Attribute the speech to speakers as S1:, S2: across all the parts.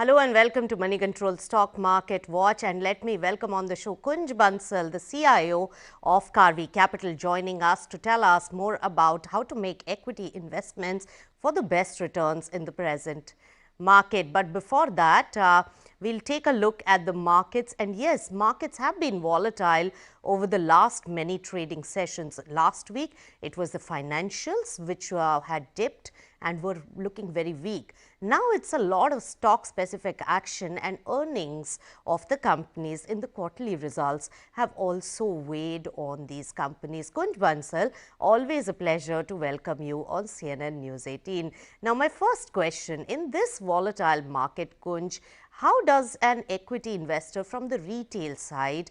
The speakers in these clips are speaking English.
S1: Hello and welcome to Money Control Stock Market Watch, and let me welcome on the show Kunj Bansal, the CIO of Karvy Capital, joining us to tell us more about how to make equity investments for the best returns in the present market. But before that, we'll take a look at the markets. And yes, markets have been volatile over the last many trading sessions. Last week, it was the financials which had dipped and were looking very weak. Now it's a lot of stock specific action, and earnings of the companies in the quarterly results have also weighed on these companies. Kunj Bansal, always a pleasure to welcome you on CNN News 18. Now, my first question, in this volatile market, Kunj, how does an equity investor from the retail side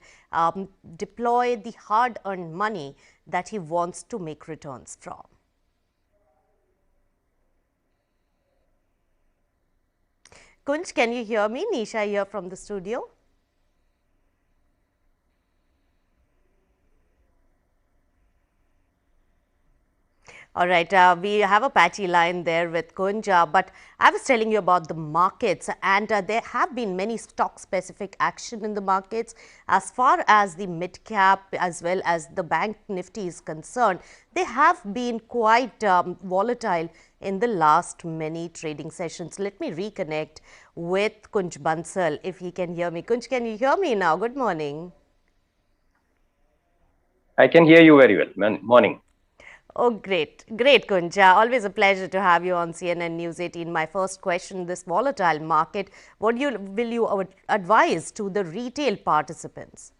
S1: deploy the hard-earned money that he wants to make returns from? Kunj, can you hear me? Nisha here from the studio. All right, we have a patchy line there with Kunj, but I was telling you about the markets, and there have been many stock-specific action in the markets. As far as the mid-cap as well as the bank nifty is concerned, they have been quite volatile in the last many trading sessions. Let me reconnect with Kunj Bansal if he can hear me. Kunj, can you hear me now? Good morning.
S2: I can hear you very well. Morning.
S1: Oh, great. Great, Kunja. Always a pleasure to have you on CNN News 18. My first question, this volatile market, what will you advise to the retail participants?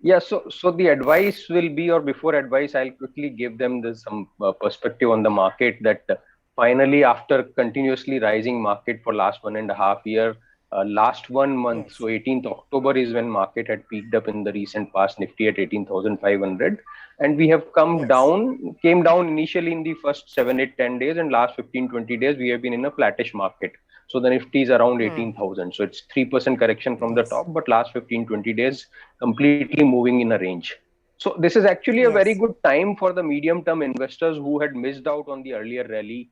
S2: Yeah, so the advice will be, or before advice, I'll quickly give them some perspective on the market that finally, after continuously rising market for last 1.5 year, last 1 month,
S1: Yes.
S2: so 18th October is when market had peaked up in the recent past, Nifty at 18,500, and we have
S1: Yes.
S2: came down initially in the first 7, 8, 10 days, and last 15, 20 days we have been in a flattish market. So the Nifty is around 18,000. So it's 3% correction from the
S1: Yes.
S2: top, but last 15, 20 days completely moving in a range. So this is actually a very
S1: Yes.
S2: good time for the medium term investors who had missed out on the earlier rally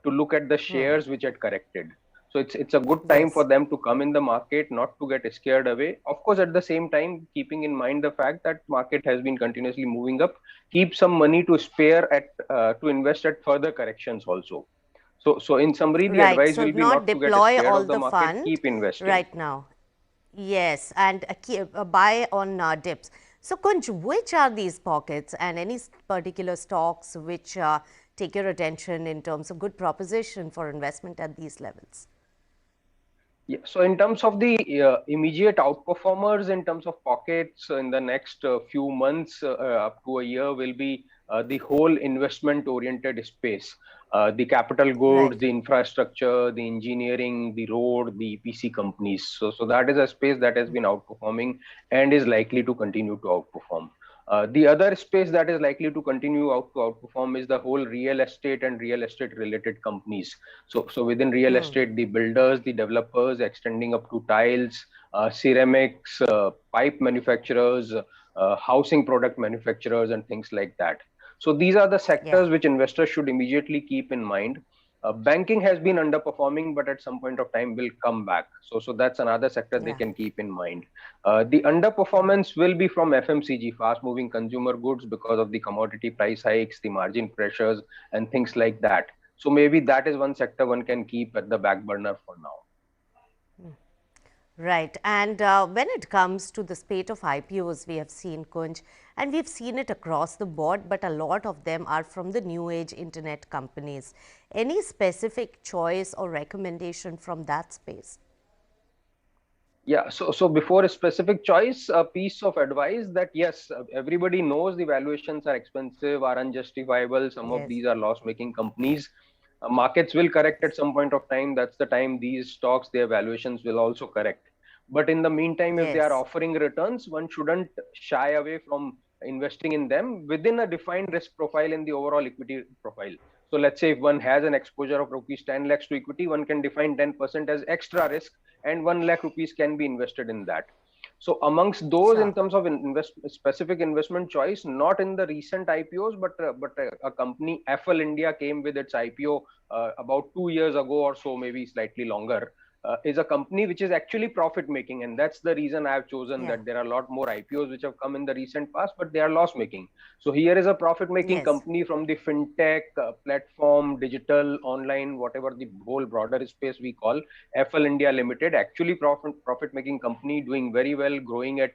S2: to look at the shares which had corrected. So it's a good time for
S1: Yes.
S2: them to come in the market, not to get scared away. Of course, at the same time, keeping in mind the fact that market has been continuously moving up, keep some money to spare at to invest at further corrections also. So in summary, the
S1: Right.
S2: advice
S1: So
S2: will be
S1: not
S2: not to get
S1: deploy
S2: scared
S1: all
S2: of the
S1: the
S2: market,
S1: fund
S2: keep investing.
S1: right now. Yes, and buy on dips. So, Kunj, which are these pockets and any particular stocks which take your attention in terms of good proposition for investment at these levels?
S2: Yeah, so in terms of the immediate outperformers, in terms of pockets in the next few months up to a year, will be the whole investment oriented space. The capital goods,
S1: Right.
S2: the infrastructure, the engineering, the road, the EPC companies. So that is a space that has been outperforming and is likely to continue to outperform. The other space that is likely to continue to outperform is the whole real estate and real estate related companies. So within real estate, the builders, the developers, extending up to tiles, ceramics, pipe manufacturers, housing product manufacturers, and things like that. So these are the
S1: Yeah.
S2: sectors which investors should immediately keep in mind. Banking has been underperforming, but at some point of time will come back. So that's another sector they
S1: Yeah.
S2: can keep in mind. The underperformance will be from FMCG, fast-moving consumer goods, because of the commodity price hikes, the margin pressures, and things like that. So maybe that is one sector one can keep at the back burner for now.
S1: Right. And when it comes to the spate of IPOs, we have seen, Kunj, and we've seen it across the board, but a lot of them are from the new age internet companies. Any specific choice or recommendation from that space?
S2: Yeah, so before a specific choice, a piece of advice that yes, everybody knows the valuations are expensive, are unjustifiable. Some of
S1: Yes.
S2: these are loss-making companies. Markets will correct at some point of time. That's the time these stocks, their valuations will also correct. But in the meantime, if they are
S1: Yes.
S2: offering returns, one shouldn't shy away from investing in them within a defined risk profile in the overall equity profile. So let's say if one has an exposure of rupees 10 lakhs to equity, one can define 10% as extra risk, and 1 lakh rupees can be invested in that. So amongst those, in
S1: Sure.
S2: terms of specific investment choice, not in the recent IPOs, but a company, FL India, came with its IPO about 2 years ago or so, maybe slightly longer. Is a company which is actually profit making, and that's the reason I have chosen
S1: Yeah.
S2: that. There are a lot more IPOs which have come in the recent past, but they are loss making. So here is a profit making
S1: Yes.
S2: company from the fintech platform, digital, online, whatever the whole broader space we call. FL India Limited, actually profit making company, doing very well, growing at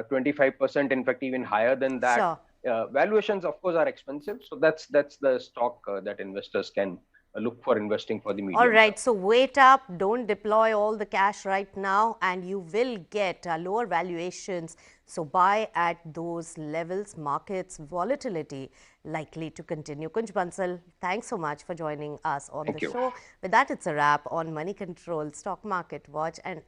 S2: 25%, in fact even higher than that.
S1: Sure.
S2: Valuations of course are expensive, so that's the stock that investors can look for investing for the
S1: All
S2: medium term.
S1: right, so wait up, don't deploy all the cash right now, and you will get lower valuations. So buy at those levels. Markets volatility likely to continue. Kunj Bansal, thanks so much for joining us on the
S2: Thank you.
S1: show. With that, it's a wrap on Money Control Stock Market Watch, and